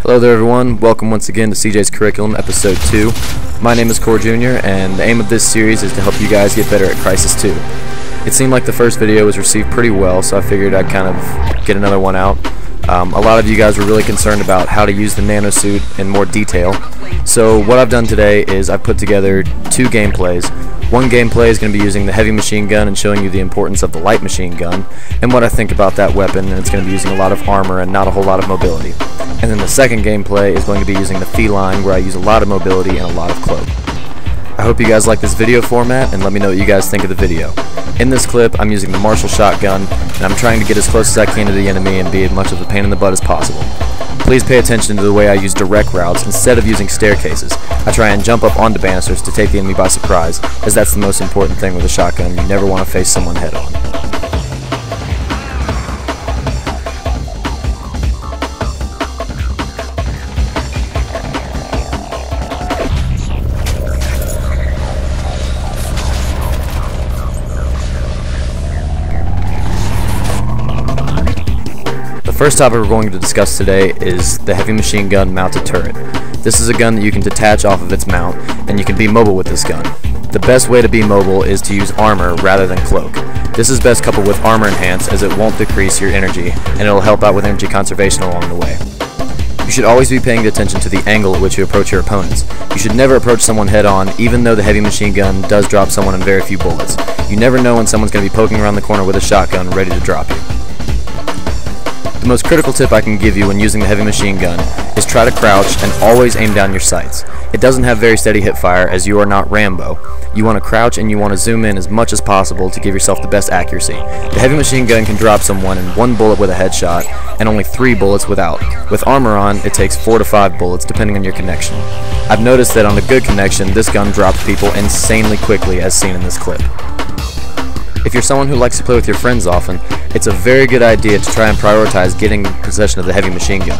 Hello there everyone, welcome once again to CJ's Curriculum Episode 2. My name is Core Jr. and the aim of this series is to help you guys get better at Crysis 2. It seemed like the first video was received pretty well, so I figured I'd kind of get another one out. A lot of you guys were really concerned about how to use the Nanosuit in more detail. So what I've done today is I've put together two gameplays. One gameplay is going to be using the heavy machine gun and showing you the importance of the light machine gun and what I think about that weapon, and it's going to be using a lot of armor and not a whole lot of mobility. And then the second gameplay is going to be using the feline, where I use a lot of mobility and a lot of cloak. I hope you guys like this video format, and let me know what you guys think of the video. In this clip, I'm using the Marshall shotgun, and I'm trying to get as close as I can to the enemy and be as much of a pain in the butt as possible. Please pay attention to the way I use direct routes instead of using staircases. I try and jump up onto banisters to take the enemy by surprise, as that's the most important thing with a shotgun. You never want to face someone head on. The first topic we're going to discuss today is the heavy machine gun mounted turret. This is a gun that you can detach off of its mount, and you can be mobile with this gun. The best way to be mobile is to use armor rather than cloak. This is best coupled with armor enhance, as it won't decrease your energy, and it'll help out with energy conservation along the way. You should always be paying attention to the angle at which you approach your opponents. You should never approach someone head on, even though the heavy machine gun does drop someone in very few bullets. You never know when someone's going to be poking around the corner with a shotgun ready to drop you. The most critical tip I can give you when using the heavy machine gun is try to crouch and always aim down your sights. It doesn't have very steady hip fire, as you are not Rambo. You want to crouch and you want to zoom in as much as possible to give yourself the best accuracy. The heavy machine gun can drop someone in one bullet with a headshot and only 3 bullets without. With armor on, it takes 4 to 5 bullets depending on your connection. I've noticed that on a good connection, this gun drops people insanely quickly, as seen in this clip. If you're someone who likes to play with your friends often, it's a very good idea to try and prioritize getting possession of the heavy machine gun.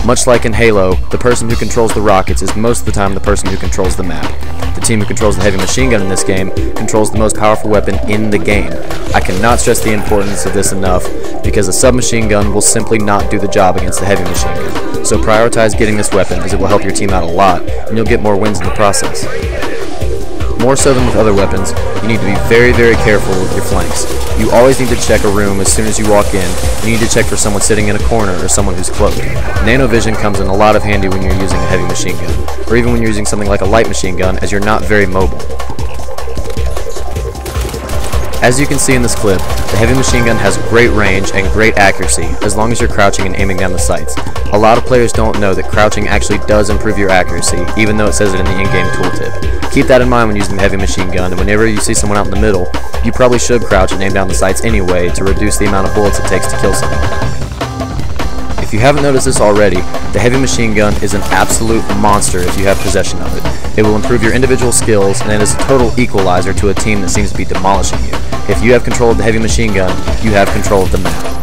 Much like in Halo, the person who controls the rockets is most of the time the person who controls the map. The team who controls the heavy machine gun in this game controls the most powerful weapon in the game. I cannot stress the importance of this enough, because a submachine gun will simply not do the job against the heavy machine gun. So prioritize getting this weapon, as it will help your team out a lot, and you'll get more wins in the process. More so than with other weapons, you need to be very, very careful with your flanks. You always need to check a room as soon as you walk in. You need to check for someone sitting in a corner or someone who's cloaked. Nano vision comes in a lot of handy when you're using a heavy machine gun, or even when you're using something like a light machine gun, as you're not very mobile. As you can see in this clip, the heavy machine gun has great range and great accuracy, as long as you're crouching and aiming down the sights. A lot of players don't know that crouching actually does improve your accuracy, even though it says it in the in-game tooltip. Keep that in mind when using the heavy machine gun, and whenever you see someone out in the middle, you probably should crouch and aim down the sights anyway to reduce the amount of bullets it takes to kill someone. If you haven't noticed this already, the heavy machine gun is an absolute monster if you have possession of it. It will improve your individual skills, and it is a total equalizer to a team that seems to be demolishing you. If you have control of the heavy machine gun, you have control of the map.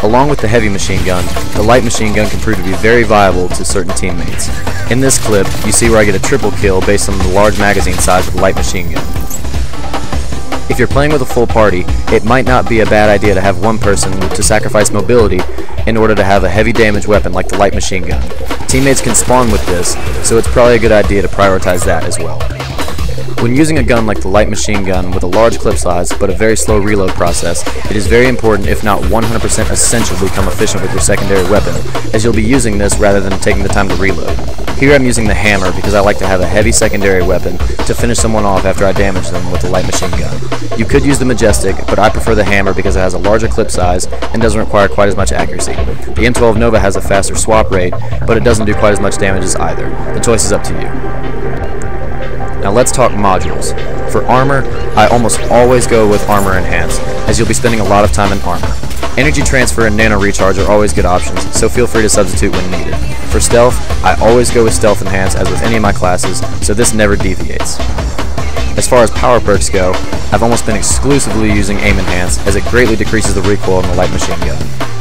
Along with the heavy machine gun, the light machine gun can prove to be very viable to certain teammates. In this clip, you see where I get a triple kill based on the large magazine size of the light machine gun. If you're playing with a full party, it might not be a bad idea to have one person to sacrifice mobility in order to have a heavy damage weapon like the light machine gun. Teammates can spawn with this, so it's probably a good idea to prioritize that as well. When using a gun like the light machine gun with a large clip size but a very slow reload process, it is very important, if not 100% essential, to become efficient with your secondary weapon, as you'll be using this rather than taking the time to reload. Here I'm using the hammer because I like to have a heavy secondary weapon to finish someone off after I damage them with the light machine gun. You could use the majestic, but I prefer the hammer because it has a larger clip size and doesn't require quite as much accuracy. The M12 Nova has a faster swap rate, but it doesn't do quite as much damage as either. The choice is up to you. Now let's talk modules. For armor, I almost always go with armor enhance, as you'll be spending a lot of time in armor. Energy transfer and nano recharge are always good options, so feel free to substitute when needed. For stealth, I always go with stealth enhance, as with any of my classes, so this never deviates. As far as power perks go, I've almost been exclusively using aim enhance, as it greatly decreases the recoil in the light machine gun.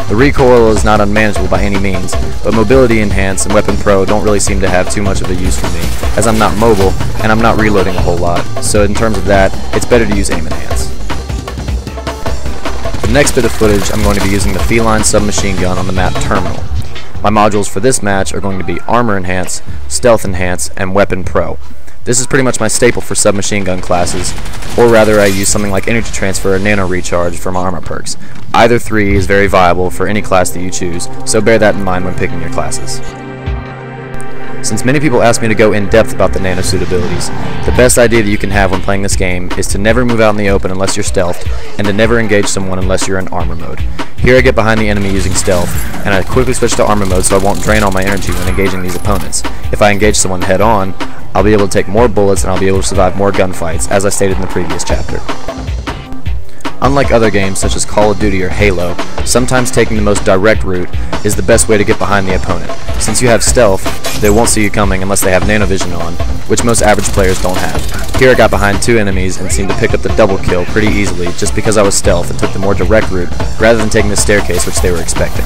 The recoil is not unmanageable by any means, but mobility enhance and weapon pro don't really seem to have too much of a use for me, as I'm not mobile and I'm not reloading a whole lot, so in terms of that, it's better to use aim enhance. the next bit of footage, I'm going to be using the feline submachine gun on the map Terminal. My modules for this match are going to be Armor Enhance, Stealth Enhance, and Weapon Pro. This is pretty much my staple for submachine gun classes, or rather I use something like Energy Transfer or Nano Recharge for my armor perks. Either three is very viable for any class that you choose, so bear that in mind when picking your classes. Since many people ask me to go in depth about the Nanosuit abilities, the best idea that you can have when playing this game is to never move out in the open unless you're stealthed, and to never engage someone unless you're in armor mode. Here I get behind the enemy using stealth, and I quickly switch to armor mode so I won't drain all my energy when engaging these opponents. If I engage someone head on, I'll be able to take more bullets and I'll be able to survive more gunfights, as I stated in the previous chapter. Unlike other games such as Call of Duty or Halo, sometimes taking the most direct route is the best way to get behind the opponent. Since you have stealth, they won't see you coming unless they have nanovision on, which most average players don't have. Here I got behind two enemies and seemed to pick up the double kill pretty easily just because I was stealth and took the more direct route rather than taking the staircase which they were expecting.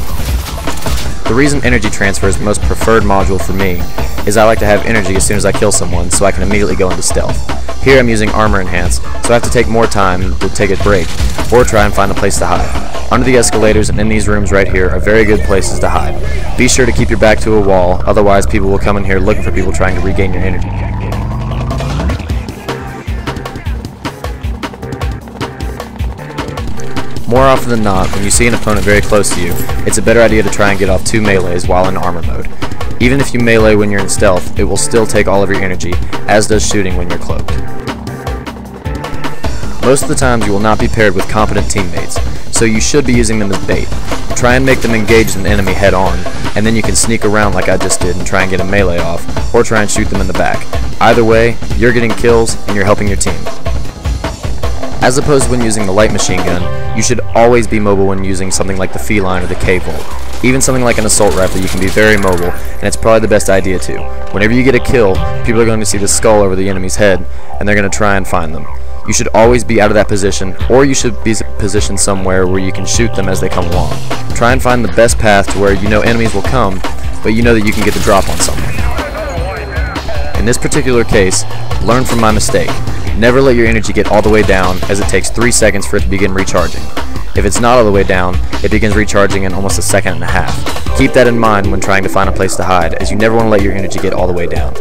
The reason Energy Transfer is the most preferred module for me is I like to have energy as soon as I kill someone so I can immediately go into stealth. Here I'm using Armor Enhance, so I have to take more time to take a break, or try and find a place to hide. Under the escalators and in these rooms right here are very good places to hide. Be sure to keep your back to a wall, otherwise people will come in here looking for people trying to regain your energy. More often than not, when you see an opponent very close to you, it's a better idea to try and get off two melees while in armor mode. Even if you melee when you're in stealth, it will still take all of your energy, as does shooting when you're cloaked. Most of the times you will not be paired with competent teammates, so you should be using them as bait. Try and make them engage an enemy head on, and then you can sneak around like I just did and try and get a melee off, or try and shoot them in the back. Either way, you're getting kills and you're helping your team. As opposed to when using the light machine gun, you should always be mobile when using something like the Feline or the K-Volt. Even something like an assault rifle, you can be very mobile, and it's probably the best idea too. Whenever you get a kill, people are going to see the skull over the enemy's head, and they're going to try and find them. You should always be out of that position, or you should be positioned somewhere where you can shoot them as they come along. Try and find the best path to where you know enemies will come, but you know that you can get the drop on someone. In this particular case, learn from my mistake. Never let your energy get all the way down, as it takes 3 seconds for it to begin recharging. If it's not all the way down, it begins recharging in almost 1.5 seconds. Keep that in mind when trying to find a place to hide, as you never want to let your energy get all the way down.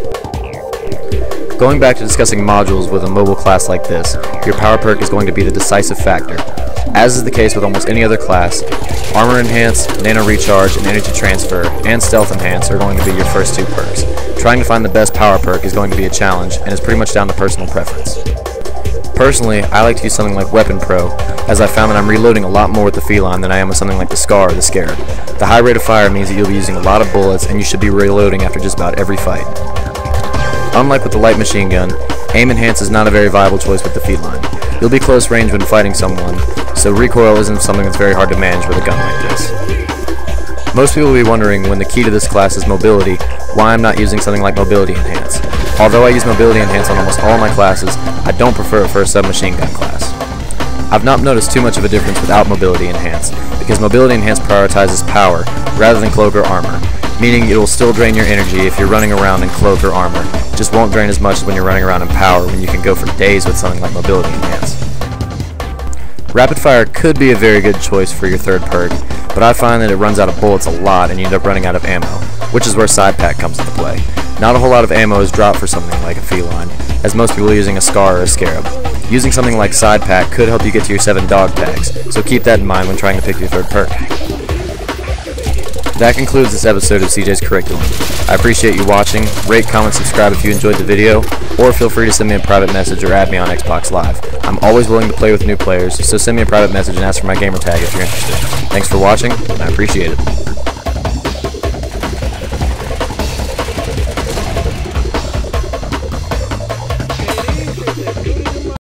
Going back to discussing modules with a mobile class like this, your power perk is going to be the decisive factor. As is the case with almost any other class, Armor Enhance, Nano Recharge, and Energy Transfer, and Stealth Enhance are going to be your first two perks. Trying to find the best power perk is going to be a challenge, and is pretty much down to personal preference. Personally, I like to use something like Weapon Pro, as I found that I'm reloading a lot more with the Feline than I am with something like the Scar or the Scarab. The high rate of fire means that you'll be using a lot of bullets, and you should be reloading after just about every fight. Unlike with the light machine gun, Aim Enhance is not a very viable choice with the Feline. You'll be close range when fighting someone, so recoil isn't something that's very hard to manage with a gun like this. Most people will be wondering, when the key to this class is mobility, why I'm not using something like Mobility Enhance. Although I use Mobility Enhance on almost all my classes, I don't prefer it for a submachine gun class. I've not noticed too much of a difference without Mobility Enhance, because Mobility Enhance prioritizes power rather than cloak or armor, meaning it will still drain your energy if you're running around in cloak or armor, just won't drain as much as when you're running around in power, when you can go for days with something like Mobility Enhance. Rapid Fire could be a very good choice for your third perk, but I find that it runs out of bullets a lot and you end up running out of ammo, which is where Side Pack comes into play. Not a whole lot of ammo is dropped for something like a Feline, as most people are using a Scar or a Scarab. Using something like Side Pack could help you get to your 7 dog tags, so keep that in mind when trying to pick your third perk. That concludes this episode of CJ's Curriculum. I appreciate you watching. Rate, comment, subscribe if you enjoyed the video, or feel free to send me a private message or add me on Xbox Live. I'm always willing to play with new players, so send me a private message and ask for my gamer tag if you're interested. Thanks for watching, and I appreciate it.